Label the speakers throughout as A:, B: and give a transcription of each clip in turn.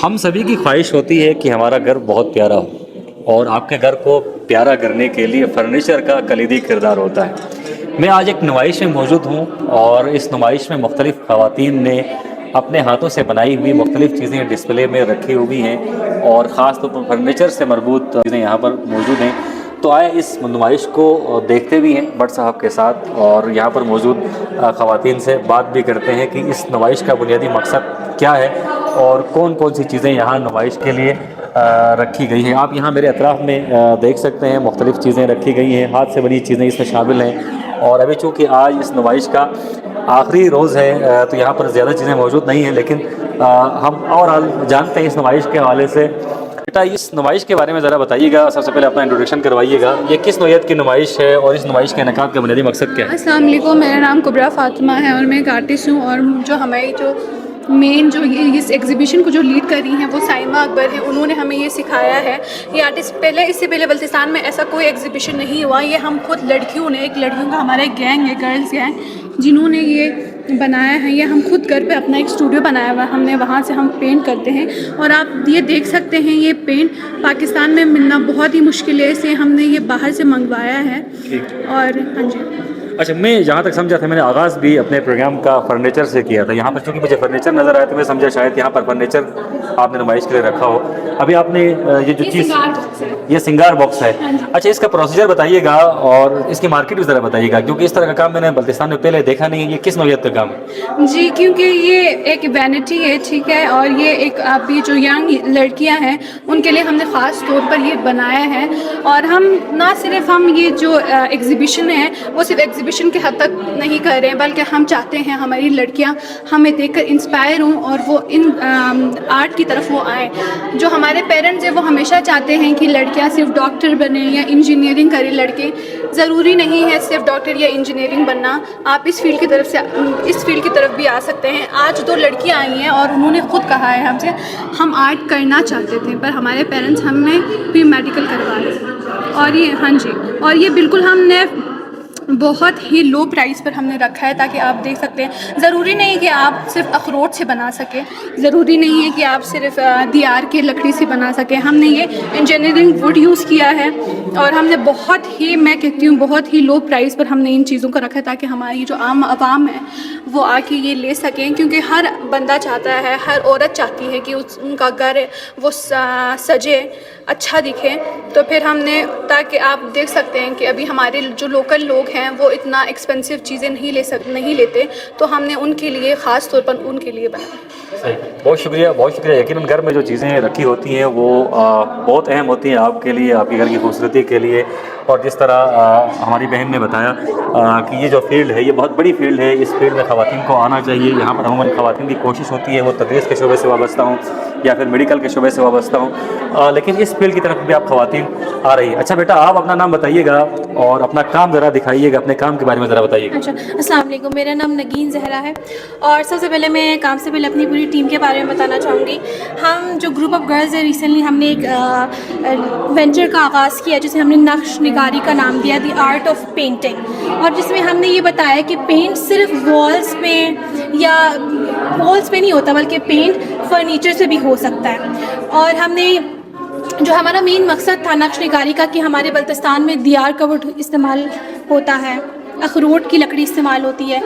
A: ہم سبھی کی خواہش ہوتی ہے کہ ہمارا گھر بہت پیارا ہو، اور آپ کے گھر کو پیارا کرنے کے لیے فرنیچر کا کلیدی کردار ہوتا ہے۔ میں آج ایک نمائش میں موجود ہوں، اور اس نمائش میں مختلف خواتین نے اپنے ہاتھوں سے بنائی ہوئی مختلف چیزیں ڈسپلے میں رکھی ہوئی ہیں، اور خاص طور پر فرنیچر سے مربوط چیزیں یہاں پر موجود ہیں۔ تو آئے اس نمائش کو دیکھتے بھی ہیں بٹ صاحب کے ساتھ، اور یہاں پر موجود خواتین سے بات بھی کرتے ہیں کہ اس نمائش کا بنیادی مقصد کیا ہے، اور کون کون سی چیزیں یہاں نمائش کے لیے رکھی گئی ہیں۔ آپ یہاں میرے اطراف میں دیکھ سکتے ہیں مختلف چیزیں رکھی گئی ہیں، ہاتھ سے بنی چیزیں اس میں شامل ہیں۔ اور ابھی چونکہ آج اس نمائش کا آخری روز ہے تو یہاں پر زیادہ چیزیں موجود نہیں ہیں، لیکن ہم اور جانتے ہیں اس نمائش کے حوالے سے۔ بیٹا اس نمائش کے بارے میں ذرا بتائیے گا، سب سے پہلے اپنا انٹروڈکشن کروائیے گا، یہ کس نوعیت کی نمائش ہے اور اس نمائش کے انعقاد کا بنیادی مقصد کیا ہے؟
B: السلام علیکم، میرا نام کبریٰ فاطمہ ہے اور میں ایک آرٹسٹ ہوں، اور جو ہماری مین اس ایگزیبیشن کو جو لیڈ کر رہی ہیں وہ سائمہ اکبر ہیں۔ انہوں نے ہمیں یہ سکھایا ہے، یہ آرٹسٹ اس سے پہلے بلتستان میں ایسا کوئی ایگزیبیشن نہیں ہوا۔ یہ ہم خود لڑکیوں نے، ایک لڑکیوں کا ہمارا ایک گینگ ہے، گرلز گینگ، جنہوں نے یہ بنایا ہے۔ یہ ہم خود گھر پہ اپنا ایک اسٹوڈیو بنایا ہوا ہے ہم نے، وہاں سے ہم پینٹ کرتے ہیں، اور آپ یہ دیکھ سکتے ہیں یہ پینٹ پاکستان میں ملنا بہت ہی مشکل ہے، اسے ہم نے یہ باہر سے منگوایا ہے۔ اور ہاں جی،
A: اچھا، میں جہاں تک سمجھا تھا، میں نے آغاز بھی اپنے پروگرام کا فرنیچر سے کیا تھا۔ یہاں پر چونکہ مجھے فرنیچر نظر آیا تو میں سمجھا شاید یہاں پر فرنیچر آپ نے نمائش کے لیے رکھا ہو۔ ابھی آپ نے یہ جو چیز،
B: سنگار باکس ہے۔
A: یہ سنگار باکس ہے۔
B: ہاں جی۔
A: اچھا، اس کا پروسیجر بتائیے گا اور اس کی مارکیٹ بھی ذرا بتائیے گا، کیونکہ اس طرح کا کام میں نے بلتستان میں پہلے دیکھا نہیں ہے۔ یہ کس نوعیت کا کام ہے؟
B: جی، کیونکہ یہ ایک وینٹی ہے، ٹھیک ہے، اور یہ ایک ابھی جو ینگ لڑکیاں ہیں ان کے لیے ہم نے خاص طور پر یہ بنایا ہے۔ اور ہم نہ صرف ہم یہ جو ایگزیبیشن ہے وہ صرف ایگزیبیشن کے حد تک نہیں کر رہے ہیں، بلکہ ہم چاہتے ہیں ہماری لڑکیاں ہمیں دیکھ کر انسپائر ہوں اور وہ ان آرٹ کی طرف وہ آئیں۔ جو ہمارے پیرنٹس ہیں وہ ہمیشہ چاہتے ہیں کہ لڑکیاں صرف ڈاکٹر بنیں یا انجینئرنگ کریں، لڑکے ضروری نہیں ہے صرف ڈاکٹر یا انجینئرنگ بننا۔ آپ اس فیلڈ کی طرف بھی آ سکتے ہیں۔ آج 2 لڑکیاں آئی ہیں اور انہوں نے خود کہا ہے ہم سے، ہم آرٹ کرنا چاہتے تھے پر ہمارے پیرنٹس ہمیں پری میڈیکل کروا رہے، اور یہ ہاں جی، اور یہ بالکل ہم نے بہت ہی لو پرائز پر ہم نے رکھا ہے تاکہ آپ دیکھ سکتے ہیں۔ ضروری نہیں کہ آپ صرف اخروٹ سے بنا سکیں، ضروری نہیں ہے کہ آپ صرف دیار کی لکڑی سے بنا سکیں۔ ہم نے یہ انجینئرنگ ووڈ یوز کیا ہے، اور ہم نے بہت ہی، میں کہتی ہوں بہت ہی لو پرائز پر ہم نے ان چیزوں کو رکھا ہے تاکہ ہماری جو عام عوام ہے وہ آ کے یہ لے سکیں، کیونکہ ہر بندہ چاہتا ہے، ہر عورت چاہتی ہے کہ ان کا گھر وہ سجے، اچھا دکھے۔ تو پھر ہم نے، تاکہ آپ دیکھ سکتے ہیں کہ ابھی ہمارے جو لوکل لوگ ہیں وہ اتنا ایکسپینسو چیزیں نہیں لیتے، تو ہم نے ان کے لیے خاص طور پر ان کے لیے بنایا۔
A: بہت شکریہ، بہت شکریہ۔ یقیناً گھر میں جو چیزیں رکھی ہوتی ہیں وہ بہت اہم ہوتی ہیں آپ کے لیے، آپ کے گھر کی خوبصورتی کے لیے۔ اور جس طرح ہماری بہن نے بتایا کہ یہ جو فیلڈ ہے یہ بہت بڑی فیلڈ ہے، اس فیلڈ میں خواتین کو آنا چاہیے۔ یہاں پر عموماً خواتین کی کوشش ہوتی ہے وہ تدریس کے شعبے سے وابستہ ہوں یا پھر میڈیکل کے شعبے سے وابستہ ہوں، لیکن اس فیلڈ کی طرف بھی آپ خواتین آ رہی ہے۔ اچھا بیٹا، آپ اپنا نام بتائیے گا اور اپنا کام ذرا دکھائیے گا، اپنے کام کے بارے میں ذرا بتائیے گا۔
C: اچھا، السلام علیکم، میرا نام نگین زہرا ہے، اور سب سے پہلے میں کام سے پہلے اپنی پوری ٹیم کے بارے میں بتانا چاہوں گی۔ ہم جو گروپ آف گرلز ہے، ریسنٹلی ہم نے ایک وینچر کا آغاز کیا جسے ہم نے نقش نگاری کا نام دیا، دی آرٹ آف پینٹنگ، اور جس میں ہم نے یہ بتایا کہ پینٹ صرف والز پہ نہیں ہوتا، بلکہ پینٹ فرنیچر سے بھی ہو سکتا ہے۔ اور ہم نے جو ہمارا مین مقصد تھا نقش نگاری کا کہ ہمارے بلتستان میں دیار کا ووڈ استعمال ہوتا ہے، اخروٹ کی لکڑی استعمال ہوتی ہے۔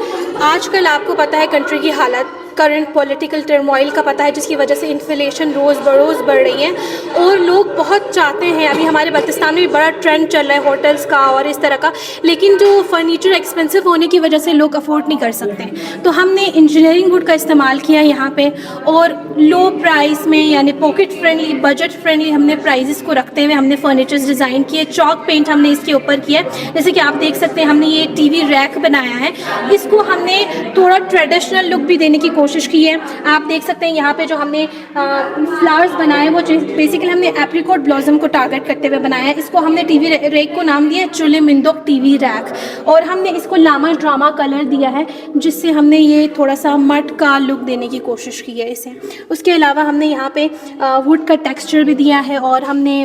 C: آج کل آپ کو پتہ ہے کنٹری کی حالت، کرنٹ پولیٹیکل ٹرموائل کا پتہ ہے، جس کی وجہ سے انفلیشن روز بروز بڑھ رہی ہے، اور لوگ بہت چاہتے ہیں، ابھی ہمارے بلتستان میں بھی بڑا ٹرینڈ چل رہا ہے ہوٹلز کا اور اس طرح کا، لیکن جو فرنیچر ایکسپینسو ہونے کی وجہ سے لوگ افورڈ نہیں کر سکتے۔ تو ہم نے انجینئرنگ ووڈ کا استعمال کیا یہاں پہ، اور لو پرائز میں، یعنی پاکٹ فرینڈلی، بجٹ فرینڈلی ہم نے پرائزز کو رکھتے ہوئے ہم نے فرنیچرز ڈیزائن کیے۔ چاک پینٹ ہم نے اس کے اوپر کیا ہے، جیسے کہ آپ دیکھ سکتے ہیں ہم نے یہ ٹی وی ریک بنایا ہے، اس کو ہم نے تھوڑا ٹریڈیشنل لک بھی دینے کی کوشش کی ہے۔ آپ دیکھ سکتے ہیں یہاں پہ جو ہم نے فلاورز بنائے وہ بیسیکلی ہم نے ایپریکوٹ بلازم کو ٹارگٹ کرتے ہوئے بنایا ہے۔ اس کو ہم نے ٹی وی ریک کو نام دیا ہے چولے مندوق ٹی وی ریک، اور ہم نے اس کو لاما ڈراما کلر دیا ہے، جس سے ہم نے یہ تھوڑا سا مٹ کا لک دینے کی کوشش کی ہے اسے۔ اس کے علاوہ ہم نے یہاں پہ ووڈ کا ٹیکسچر بھی دیا ہے، اور ہم نے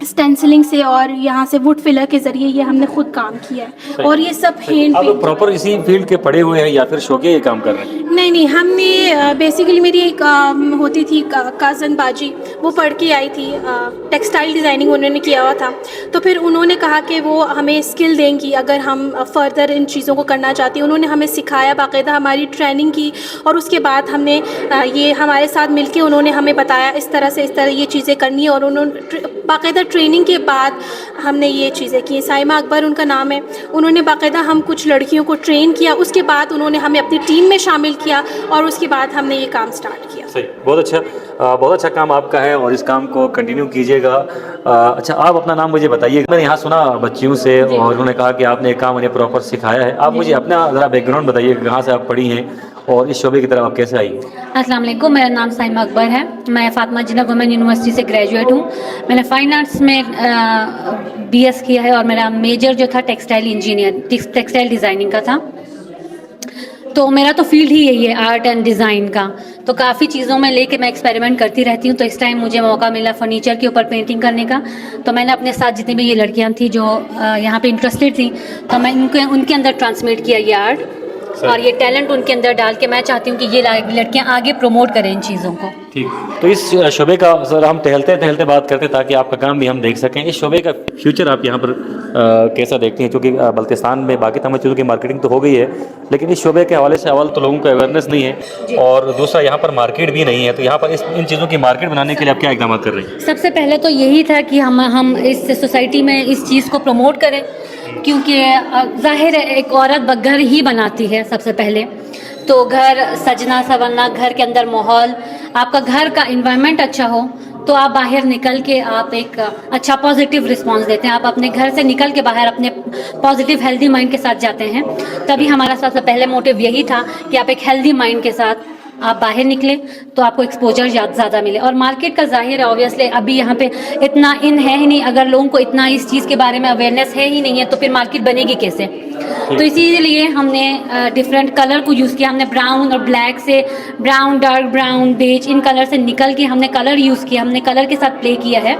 C: اسٹینسلنگ سے اور یہاں سے ووڈ فلر کے ذریعے یہ ہم نے خود کام کیا ہے، اور یہ سب ہینڈ
A: آپ
C: پینٹ۔
A: پراپر اسی فیلڈ کے پڑے ہوئے ہیں یا پھر شوقیہ یہ کام کر رہے ہیں؟
C: نہیں، ہم نے بیسیکلی میری ایک ہوتی تھی کازن باجی, وہ پڑھ کے آئی تھی, ٹیکسٹائل ڈیزائننگ انہوں نے کیا ہوا تھا. تو پھر انہوں نے کہا کہ وہ ہمیں اسکل دیں گی اگر ہم فردر ان چیزوں کو کرنا چاہتی ہیں. انہوں نے ہمیں سکھایا, باقاعدہ ہماری ٹریننگ کی, اور اس کے بعد ہم نے یہ ہمارے ساتھ مل کے انہوں نے ہمیں بتایا اس طرح یہ چیزیں کرنی ہے, اور انہوں نے باقاعدہ ٹریننگ کے بعد ہم نے یہ چیزیں کی. سائمہ اکبر ان کا نام ہے. انہوں نے باقاعدہ ہم کچھ لڑکیوں کو ٹرین کیا, اس کے بعد انہوں نے ہمیں اپنی ٹیم میں شامل کیا, اور اس کے بعد ہم نے یہ کام سٹارٹ کیا.
A: صحیح, بہت اچھا کام آپ کا ہے اور اس کام کو کنٹینیو کیجیے گا. اچھا, آپ اپنا نام مجھے بتائیے. میں نے یہاں سنا بچیوں سے اور انہوں نے کہا کہ آپ نے یہ کام انہیں پراپر سکھایا ہے. آپ مجھے اپنا ذرا بیک گراؤنڈ بتائیے کہ کہاں سے آپ پڑھی ہیں اور اس شعبے کی طرف آپ کیسے آئی.
D: السلام علیکم, میرا نام سائمہ اکبر ہے. میں فاطمہ جنہ وومن یونیورسٹی سے گریجویٹ ہوں. میں نے فائن آرٹس میں بی ایس کیا ہے اور میرا میجر جو تھا ٹیکسٹائل ڈیزائننگ کا تھا. تو میرا تو فیلڈ ہی یہی ہے, آرٹ اینڈ ڈیزائن کا. تو کافی چیزوں میں لے کے میں ایکسپیریمنٹ کرتی رہتی ہوں. تو اس ٹائم مجھے موقع ملا فرنیچر کے اوپر پینٹنگ کرنے کا. تو میں نے اپنے ساتھ جتنی بھی یہ لڑکیاں تھیں جو یہاں پہ انٹرسٹیڈ تھیں, تو میں ان کے اندر ٹرانسمیٹ کیا یہ آرٹ اور یہ ٹیلنٹ ان کے اندر ڈال کے. میں چاہتی ہوں کہ یہ لڑکیاں آگے پروموٹ کریں ان چیزوں کو.
A: ٹھیک, تو اس شعبے کا ذرا ہم ٹہلتے بات کرتے تاکہ آپ کا کام بھی ہم دیکھ سکیں. اس شعبے کا فیوچر آپ یہاں پر کیسا دیکھتے ہیں؟ کیونکہ بلتستان میں باقی تمام چیزوں کی مارکیٹنگ تو ہو گئی ہے, لیکن اس شعبے کے حوالے سے اول تو لوگوں کو اویئرنیس نہیں ہے, اور دوسرا یہاں پر مارکیٹ بھی نہیں ہے. تو یہاں پر ان چیزوں کی مارکیٹ بنانے کے لیے آپ کیا اقدامات کر رہے ہیں؟
D: سب سے پہلے تو یہی تھا کہ ہم اس سوسائٹی میں اس چیز کو پروموٹ کریں, کیونکہ ظاہر ہے ایک عورت گھر ہی بناتی ہے سب سے پہلے. تو گھر سجنا سنورنا, گھر کے اندر ماحول, آپ کا گھر کا انوائرمنٹ اچھا ہو تو آپ باہر نکل کے آپ ایک اچھا پازیٹیو رسپانس دیتے ہیں. آپ اپنے گھر سے نکل کے باہر اپنے پازیٹیو ہیلدی مائنڈ کے ساتھ جاتے ہیں. تبھی ہمارا سب سے پہلے موٹیو یہی تھا کہ آپ ایک ہیلدی مائنڈ کے ساتھ آپ باہر نکلیں تو آپ کو ایکسپوجر زیادہ ملے. اور مارکیٹ کا ظاہر ہے اوبویسلی ابھی یہاں پہ اتنا ان ہے ہی نہیں. اگر لوگوں کو اتنا اس چیز کے بارے میں اویئرنیس ہے ہی نہیں ہے تو پھر مارکیٹ بنے گی کیسے؟ تو اسی لیے ہم نے ڈفرینٹ کلر کو یوز کیا. ہم نے براؤن اور بلیک سے, براؤن, ڈارک براؤن, بیج, ان کلر سے نکل کے ہم نے کلر یوز کیا. ہم نے کلر کے ساتھ پلے کیا ہے.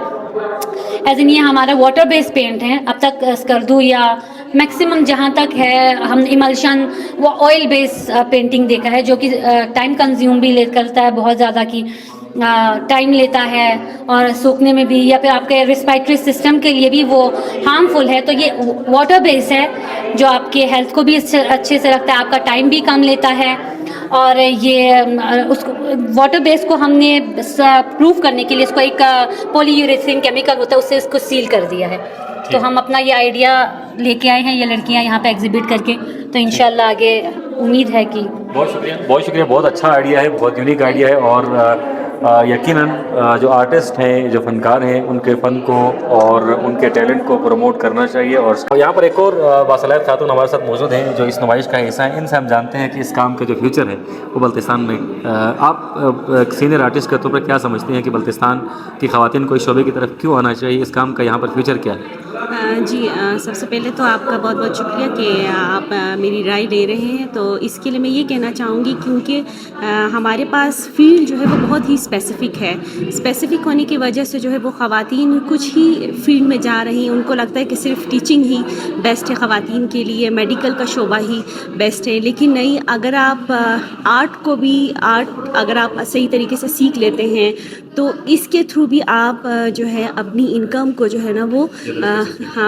D: ایز این یہ ہمارا واٹر بیس پینٹ ہے. اب تک اسکردو یا میکسیمم جہاں تک ہے ہم نے ایملشن وہ آئل بیس پینٹنگ دیکھا ہے, جو کہ ٹائم کنزیوم بھی کرتا ہے بہت زیادہ, کی ٹائم لیتا ہے اور سوکھنے میں بھی, یا پھر آپ کے ریسپائٹری سسٹم کے لیے بھی وہ ہارمفل ہے. تو یہ واٹر بیس ہے جو آپ کے ہیلتھ کو بھی اچھے سے رکھتا ہے, آپ کا ٹائم بھی کم لیتا ہے. اور یہ اس واٹر بیس کو ہم نے پروف کرنے کے لیے اس کو ایک پولی یوریتھین کیمیکل ہوتا ہے اس سے اس کو سیل کر دیا ہے. تو ہم اپنا یہ آئیڈیا لے کے آئے ہیں, یہ لڑکیاں یہاں پہ ایگزیبٹ کر کے. تو انشاءاللہ آگے امید ہے کہ
A: بہت شکریہ, بہت اچھا آئیڈیا ہے, بہت یونیک آئیڈیا ہے. اور یقیناً جو آرٹسٹ ہیں, جو فنکار ہیں, ان کے فن کو اور ان کے ٹیلنٹ کو پروموٹ کرنا چاہیے. اور یہاں پر ایک اور باصلاحیت خاتون ہمارے ساتھ موجود ہیں جو اس نمائش کا حصہ ہیں. ان سے ہم جانتے ہیں کہ اس کام کا جو فیوچر ہے وہ بلتستان میں, آپ سینئر آرٹسٹ کے طور پر کیا سمجھتے ہیں کہ بلتستان کی خواتین کو اس شعبے کی طرف کیوں آنا چاہیے؟ اس کام کا یہاں پر فیوچر کیا ہے؟
E: جی, سب سے پہلے تو آپ کا بہت بہت شکریہ کہ آپ میری رائے لے رہے ہیں. تو اس کے لیے میں یہ کہنا چاہوں گی کیونکہ ہمارے پاس فیلڈ جو ہے وہ بہت ہی اسپیسیفک ہے. اسپیسیفک ہونے کی وجہ سے جو ہے وہ خواتین کچھ ہی فیلڈ میں جا رہی ہیں. ان کو لگتا ہے کہ صرف ٹیچنگ ہی بیسٹ ہے خواتین کے لیے, میڈیکل کا شعبہ ہی بیسٹ ہے. لیکن نہیں, اگر آپ آرٹ اگر آپ صحیح طریقے سے سیکھ لیتے ہیں تو اس کے تھرو بھی آپ جو ہے اپنی انکم کو جو ہے نا وہ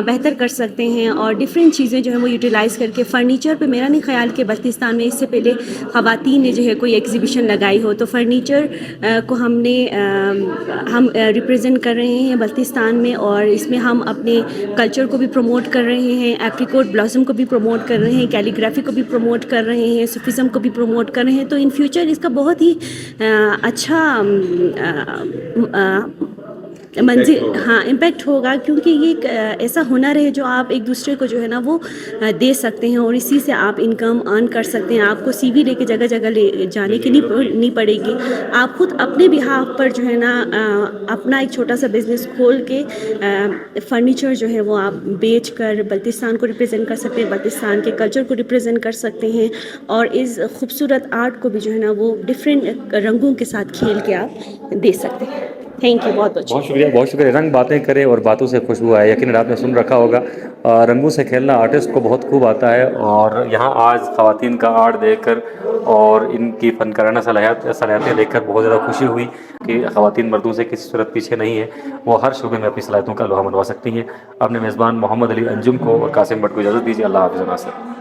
E: بہتر کر سکتے ہیں. اور ڈفرینٹ چیزیں جو ہے وہ یوٹیلائز کر کے, فرنیچر پہ میرا نہیں خیال کہ بلتستان میں اس سے پہلے خواتین نے جو ہے کوئی ایگزیبیشن لگائی ہو. تو فرنیچر کو ہم ریپرزینٹ کر رہے ہیں بلتستان میں, اور اس میں ہم اپنے کلچر کو بھی پروموٹ کر رہے ہیں, ایپریکوٹ بلاسم کو بھی پروموٹ کر رہے ہیں, کیلیگرافی کو بھی پروموٹ کر رہے ہیں, صوفیزم کو بھی پروموٹ کر رہے ہیں. تو ان فیوچر اس کا بہت ہی اچھا امپیکٹ ہوگا, کیونکہ یہ ایک ایسا ہنر ہے جو آپ ایک دوسرے کو جو ہے نا وہ دے سکتے ہیں, اور اسی سے آپ انکم ارن کر سکتے ہیں. آپ کو سی وی لے کے جگہ جگہ لے جانے کی نہیں پڑے گی. آپ خود اپنے بہاف پر جو ہے نا اپنا ایک چھوٹا سا بزنس کھول کے فرنیچر جو ہے وہ آپ بیچ کر بلتستان کو ریپرزینٹ کر سکتے ہیں, بلتستان کے کلچر کو ریپرزینٹ کر سکتے ہیں, اور اس خوبصورت آرٹ کو بھی جو ہے نا وہ ڈفرینٹ رنگوں کے ساتھ کھیل کے آپ دے سکتے ہیں. تھینک یو, بہت
A: شکریہ. رنگ باتیں کرے اور باتوں سے خوشبو آئے. یقیناً آپ نے سن رکھا ہوگا, رنگوں سے کھیلنا آرٹسٹ کو بہت خوب آتا ہے. اور یہاں آج خواتین کا آرٹ دیکھ کر اور ان کی فنکارانہ صلاحیتیں دیکھ کر بہت زیادہ خوشی ہوئی کہ خواتین مردوں سے کسی صورت پیچھے نہیں ہیں، وہ ہر شعبے میں اپنی صلاحیتوں کا لوہا منوا سکتی ہیں۔ اپنے میزبان محمد علی انجم کو اور قاسم بٹ کو اجازت دیجیے۔ اللہ حافظ ناصر۔